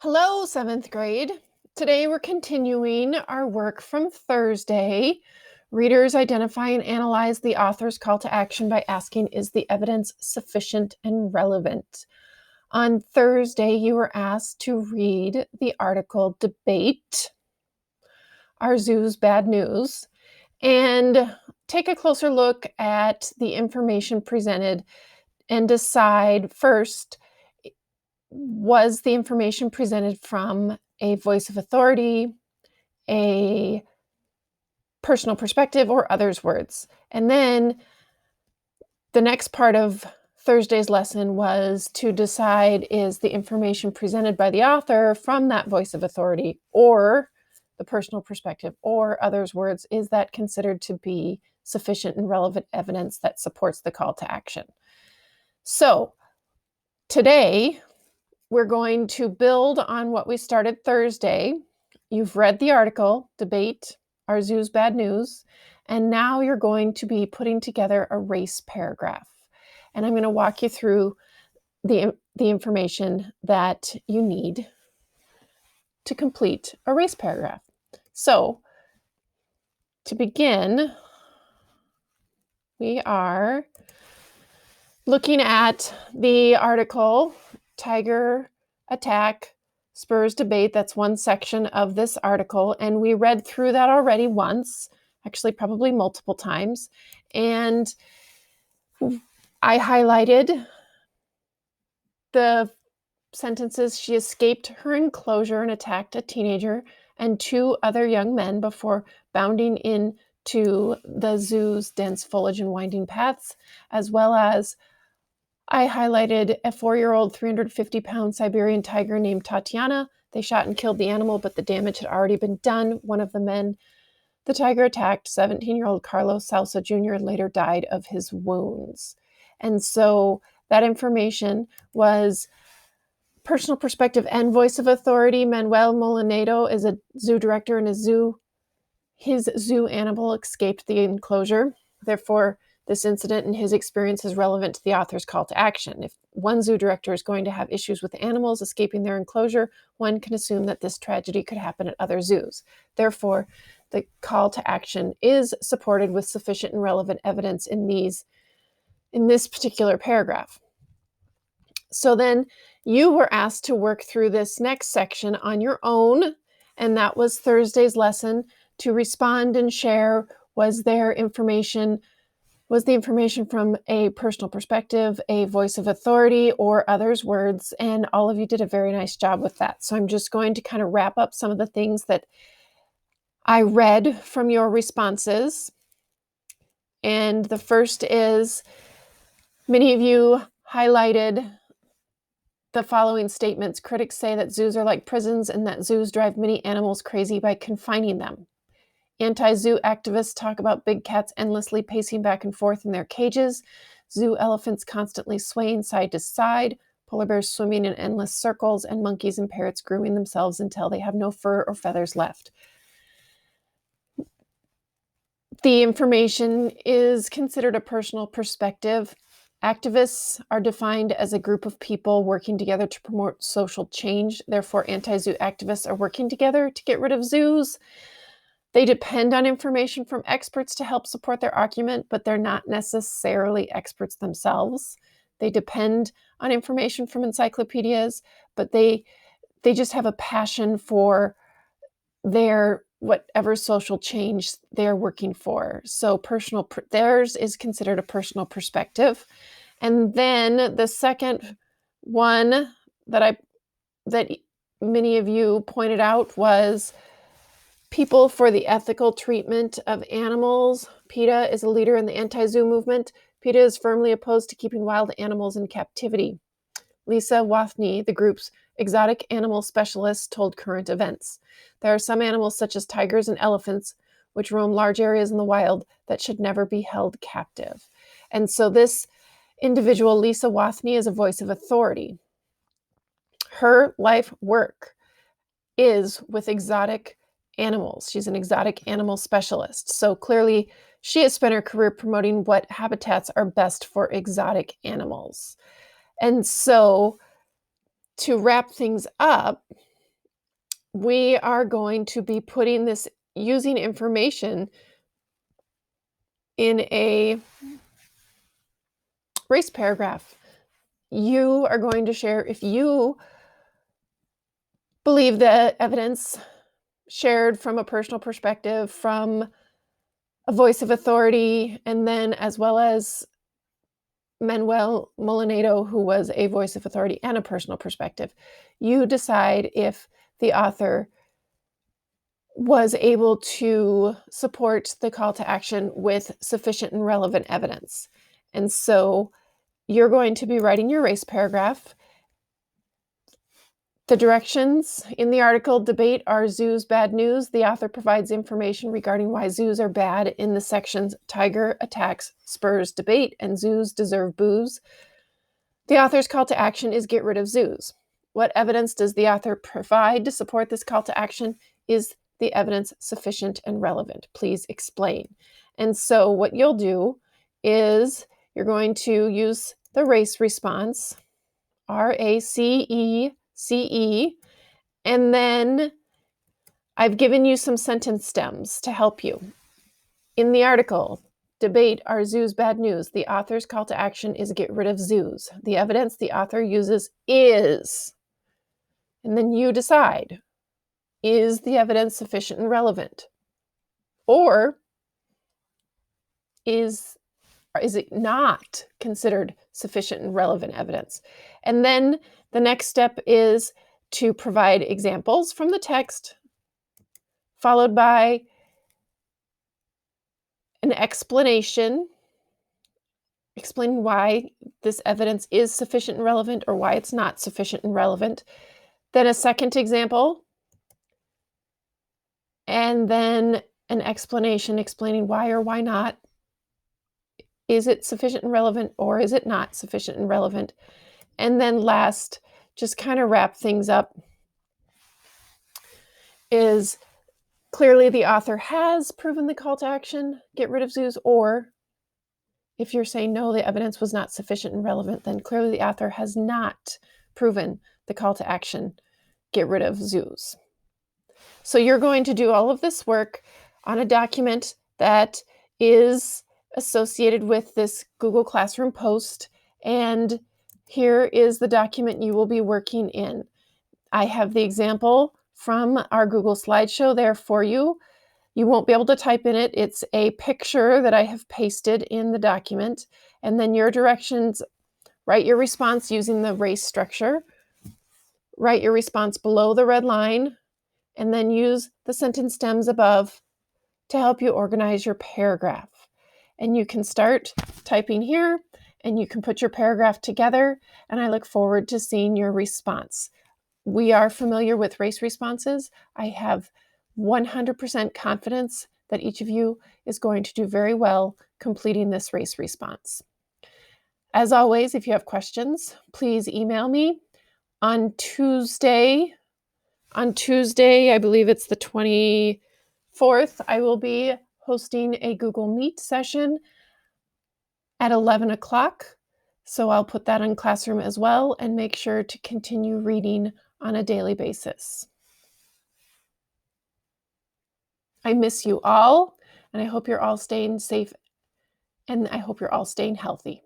Hello, seventh grade. Today we're continuing our work from Thursday. Readers identify and analyze the author's call to action by asking, is the evidence sufficient and relevant? On Thursday, you were asked to read the article Debate, Our Zoo's Bad News, and take a closer look at the information presented and decide first, was the information presented from a voice of authority, a personal perspective, or others' words? And then the next part of Thursday's lesson was to decide, is the information presented by the author from that voice of authority or the personal perspective or others' words, is that considered to be sufficient and relevant evidence that supports the call to action? So today, we're going to build on what we started Thursday. You've read the article, Debate, Our Zoo's Bad News, and now you're going to be putting together a race paragraph. And I'm going to walk you through the information that you need to complete a race paragraph. So, to begin, we are looking at the article, Tiger Attack, Spurs Debate. That's one section of this article, and we read through that already once, actually probably multiple times, and I highlighted the sentences: she escaped her enclosure and attacked a teenager and two other young men before bounding into the zoo's dense foliage and winding paths, as well as I highlighted a 4-year-old, 350-pound Siberian tiger named Tatiana. They shot and killed the animal, but the damage had already been done. One of the men the tiger attacked, 17-year-old Carlos Salsa Jr., later died of his wounds. And so that information was personal perspective and voice of authority. Manuel Molinado is a zoo director, and his zoo animal escaped the enclosure. Therefore, this incident and his experience is relevant to the author's call to action. If one zoo director is going to have issues with animals escaping their enclosure, one can assume that this tragedy could happen at other zoos. Therefore, the call to action is supported with sufficient and relevant evidence in this particular paragraph. So then you were asked to work through this next section on your own, and that was Thursday's lesson, to respond and share. Was the information from a personal perspective, a voice of authority, or others' words? And all of you did a very nice job with that. So I'm just going to kind of wrap up some of the things that I read from your responses. And the first is, many of you highlighted the following statements. Critics say that zoos are like prisons and that zoos drive many animals crazy by confining them. Anti-zoo activists talk about big cats endlessly pacing back and forth in their cages, zoo elephants constantly swaying side to side, polar bears swimming in endless circles, and monkeys and parrots grooming themselves until they have no fur or feathers left. The information is considered a personal perspective. Activists are defined as a group of people working together to promote social change. Therefore, anti-zoo activists are working together to get rid of zoos. They depend on information from experts to help support their argument, but they're not necessarily experts themselves. They depend on information from encyclopedias, but they just have a passion for their whatever social change they're working for. So theirs is considered a personal perspective. And then the second one that many of you pointed out was people for the ethical treatment of animals. PETA is a leader in the anti-zoo movement. PETA is firmly opposed to keeping wild animals in captivity. Lisa Wathney, the group's exotic animal specialist, told Current Events, there are some animals such as tigers and elephants which roam large areas in the wild that should never be held captive. And so this individual, Lisa Wathney, is a voice of authority. Her life work is with exotic animals. She's an exotic animal specialist. So clearly, she has spent her career promoting what habitats are best for exotic animals. And so, to wrap things up, we are going to be putting this using information in a race paragraph. You are going to share if you believe the evidence shared from a personal perspective, from a voice of authority, and then as well as Manuel Molinado, who was a voice of authority and a personal perspective. You decide if the author was able to support the call to action with sufficient and relevant evidence. And so you're going to be writing your race paragraph. The directions in the article debate are zoos bad news. The author provides information regarding why zoos are bad in the sections tiger attacks spurs debate and zoos deserve booze. The author's call to action is get rid of zoos. What evidence does the author provide to support this call to action? Is the evidence sufficient and relevant? Please explain. And so what you'll do is you're going to use the RACE response, RACECE, and then I've given you some sentence stems to help you. In the article, debate are zoos bad news? The author's call to action is get rid of zoos. The evidence the author uses is, and then you decide, is the evidence sufficient and relevant? Or is it not considered sufficient and relevant evidence? And then the next step is to provide examples from the text, followed by an explanation, explaining why this evidence is sufficient and relevant or why it's not sufficient and relevant. Then a second example, and then an explanation explaining why or why not. Is it sufficient and relevant or is it not sufficient and relevant? And then last, just kind of wrap things up, is clearly the author has proven the call to action, get rid of zoos, or if you're saying no, the evidence was not sufficient and relevant, then clearly the author has not proven the call to action, get rid of zoos. So you're going to do all of this work on a document that is associated with this Google Classroom post, and here is the document you will be working in. I have the example from our Google slideshow there for you. You won't be able to type in it. It's a picture that I have pasted in the document, and then your directions, write your response using the RACE structure, write your response below the red line, and then use the sentence stems above to help you organize your paragraph. And you can start typing here, and you can put your paragraph together, and I look forward to seeing your response. We are familiar with RACE responses. I have 100% confidence that each of you is going to do very well completing this RACE response. As always, if you have questions, please email me. On Tuesday, I believe it's the 24th, I will be hosting a Google Meet session at 11 o'clock. So I'll put that in Classroom as well, and make sure to continue reading on a daily basis. I miss you all, and I hope you're all staying safe, and I hope you're all staying healthy.